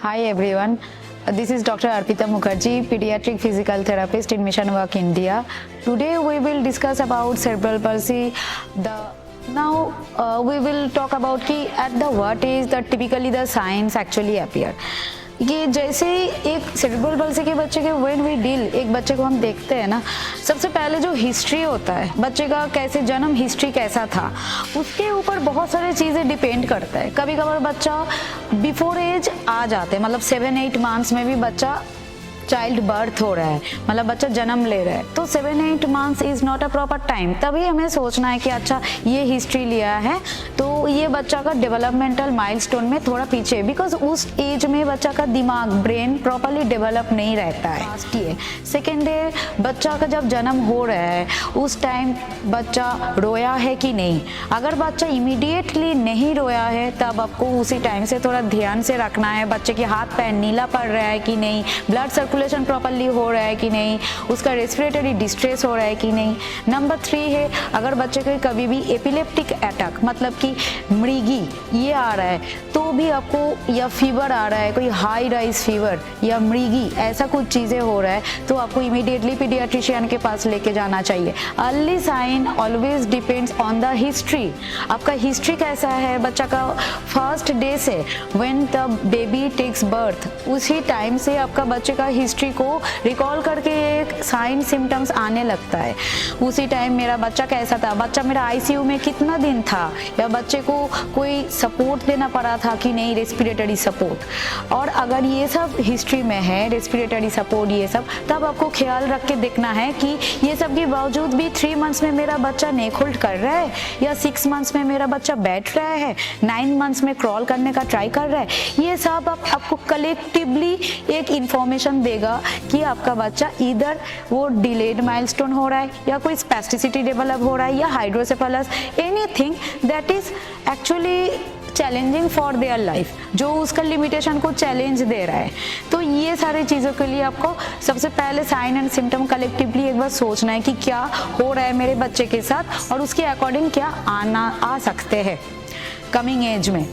Hi everyone, this is Dr. Arpita Mukherjee, pediatric physical therapist in Mission Work India. Today we will discuss about cerebral palsy. We will talk about कि at the what age the typically the signs actually appear. ये जैसे एक cerebral palsy के बच्चे के when we deal एक बच्चे को हम देखते हैं ना, सबसे पहले जो हिस्ट्री होता है बच्चे का, कैसे जन्म हिस्ट्री कैसा था, उसके ऊपर बहुत सारी चीज़ें डिपेंड करता है। कभी कभार बच्चा बिफोर एज आ जाते हैं, मतलब 7-8 मंथ्स में भी बच्चा चाइल्ड बर्थ हो रहा है, मतलब बच्चा जन्म ले रहा है, तो 7-8 months is not a proper time. तभी हमें सोचना है कि अच्छा ये हिस्ट्री लिया है तो ये बच्चा का डेवलपमेंटल माइलस्टोन में थोड़ा पीछे, बिकॉज उस एज में बच्चा का दिमाग ब्रेन प्रॉपरली डेवलप नहीं रहता है। फर्स्ट ये। सेकेंड है, बच्चा का जब जन्म हो रहा है उस टाइम बच्चा रोया है कि नहीं। अगर बच्चा इमीडिएटली नहीं रोया है तब आपको उसी टाइम से थोड़ा ध्यान से रखना है, बच्चे के हाथ पैर नीला पड़ रहा है कि नहीं, ब्लड सर्कुलेशन प्रॉपरली हो रहा है कि नहीं, उसका रेस्पिरेटरी डिस्ट्रेस हो रहा है कि नहीं। नंबर 3 है, अगर बच्चे के कभी भी एपिलेप्टिक अटैक मतलब कि मृगी ये आ रहा है तो भी आपको, या फीवर आ रहा है, कोई हाई राइज फीवर या मृगी ऐसा कुछ चीज़ें हो रहा है तो आपको इमीडिएटली पीडियाट्रिशियन के पास लेके जाना चाहिए। Early sign always depends on the history. आपका हिस्ट्री कैसा है बच्चा का, फर्स्ट डे से when the baby takes birth उसी टाइम से आपका बच्चे का हिस्ट्री को रिकॉल करके एक साइन सिम्टम्स आने लगता है। उसी टाइम मेरा बच्चा कैसा था, बच्चा मेरा आईसीयू में कितना दिन था, या बच्चे को कोई सपोर्ट देना पड़ा था कि नहीं, रेस्पिरेटरी सपोर्ट। और अगर ये सब हिस्ट्री में है, रेस्पिरेटरी सपोर्ट ये सब, तब आपको ख्याल रख के देखना है कि ये सब के बावजूद भी 3 मंथ्स में मेरा बच्चा नेक होल्ड कर रहा है, या 6 मंथ्स में मेरा बच्चा बैठ रहा है, 9 मंथ्स में क्रॉल करने का ट्राई कर रहा है। ये सब आपको कलेक्टिवली एक इंफॉर्मेशन देगा कि आपका बच्चा इधर वो डिलेड माइलस्टोन हो रहा है, या कोई स्पेस्टिसिटी डेवलप हो रहा है, या hydrocephalus, anything that is actually challenging for their life, जो उसका लिमिटेशन को चैलेंज दे रहा है। तो ये सारी चीज़ों के लिए आपको सबसे पहले साइन एंड सिम्टम कलेक्टिवली एक बार सोचना है कि क्या हो रहा है मेरे बच्चे के साथ और उसके अकॉर्डिंग क्या आ सकते हैं कमिंग एज में।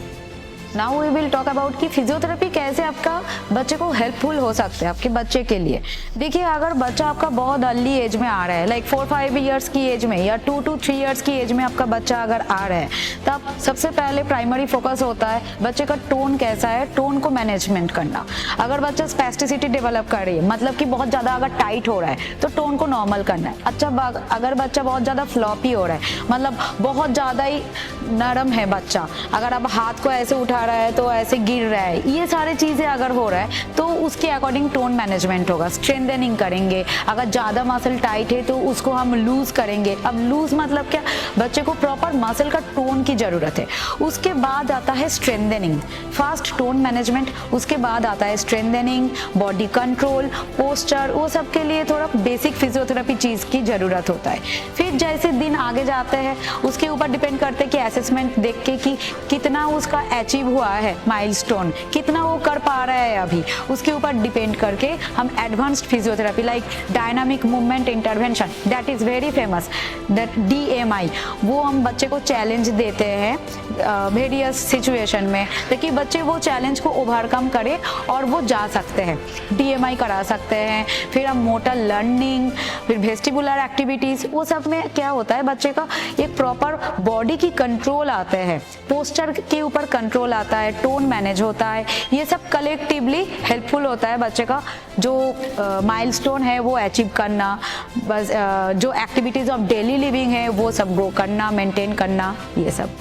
Now we will talk about कि फिजियोथेरेपी कैसे आपका बच्चे को हेल्पफुल हो सकते हैं आपके बच्चे के लिए। देखिए, अगर बच्चा आपका बहुत अर्ली एज में आ रहा है, लाइक 4-5 ईयर्स की एज में या 2-3 ईयर्स की एज में आपका बच्चा अगर आ रहा है, तब सबसे पहले प्राइमरी फोकस होता है बच्चे का टोन कैसा है, टोन को मैनेजमेंट करना। अगर बच्चा स्पेस्टिसिटी डेवलप कर रही है, मतलब कि बहुत ज़्यादा अगर टाइट हो रहा है तो टोन को नॉर्मल करना है। अच्छा, अगर बच्चा बहुत ज़्यादा फ्लॉपी हो रहा है, मतलब बहुत ज़्यादा ही नरम है बच्चा, अगर आप हाथ को ऐसे उठा रहा है तो ऐसे गिर रहा है, ये सारी चीज़ें अगर हो रहा है तो उसके अकॉर्डिंग टोन मैनेजमेंट होगा। स्ट्रेंथनिंग करेंगे, अगर ज़्यादा मसल टाइट है तो उसको हम लूज करेंगे। अब लूज मतलब क्या, बच्चे को प्रॉपर मसल का टोन की ज़रूरत है। उसके बाद आता है स्ट्रेंथनिंग, फास्ट टोन मैनेजमेंट, उसके बाद आता है स्ट्रेंथनिंग, बॉडी कंट्रोल, पोस्चर, वो सब के लिए थोड़ा बेसिक फिजियोथेरेपी चीज़ की ज़रूरत होता है। फिर जैसे दिन आगे जाते हैं उसके ऊपर डिपेंड करते हैं कि असेसमेंट देख के कि कितना उसका अचीव हुआ है माइलस्टोन, कितना वो कर पा रहा है अभी, उसके ऊपर डिपेंड करके हम advanced physiotherapy like dynamic movement intervention, that is very famous, that DMI, वो हम बच्चे को चैलेंज देते हैं वेरियस सिचुएशन में, ताकि बच्चे वो चैलेंज को ओवरकम करे और वो जा सकते हैं। DMI करा सकते हैं। फिर हम मोटर लर्निंग, फिर वेस्टिबुलर एक्टिविटीज़, वो सब में क्या होता है बच्चे का एक प्रॉपर बॉडी की कंट्रोल आते हैं, पोस्चर के ऊपर कंट्रोल आता है, टोन मैनेज होता है। ये सब कलेक्टिवली हेल्पफुल होता है बच्चे का जो माइलस्टोन है वो अचीव करना, बस जो एक्टिविटीज़ ऑफ डेली लिविंग है वो सब वो करना, मेंटेन करना, ये सब।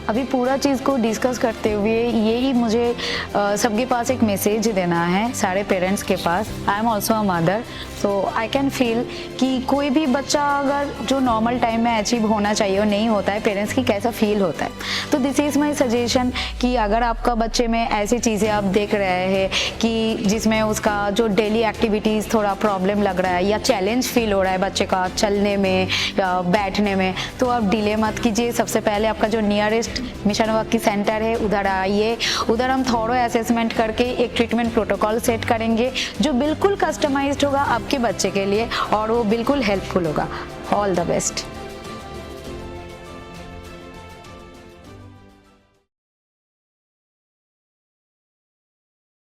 अभी पूरा चीज़ को डिस्कस करते हुए यही मुझे सबके पास एक मैसेज देना है, सारे पेरेंट्स के पास। I am also a mother, so I can feel कि कोई भी बच्चा अगर जो नॉर्मल टाइम में अचीव होना चाहिए और नहीं होता है, पेरेंट्स की कैसा फील होता है। तो दिस इज़ माई सजेशन कि अगर आपका बच्चे में ऐसी चीज़ें आप देख रहे हैं कि जिसमें उसका जो डेली एक्टिविटीज़ थोड़ा प्रॉब्लम लग रहा है या चैलेंज फील हो रहा है बच्चे का चलने में या बैठने में, तो आप डिले मत कीजिए। सबसे पहले आपका जो नियरेस्ट मिशन वर्क की सेंटर है उधर आइए, उधर हम थोड़ा असेसमेंट करके एक ट्रीटमेंट प्रोटोकॉल सेट करेंगे जो बिल्कुल कस्टमाइज्ड होगा आपके बच्चे के लिए और वो बिल्कुल हेल्पफुल होगा। All the best.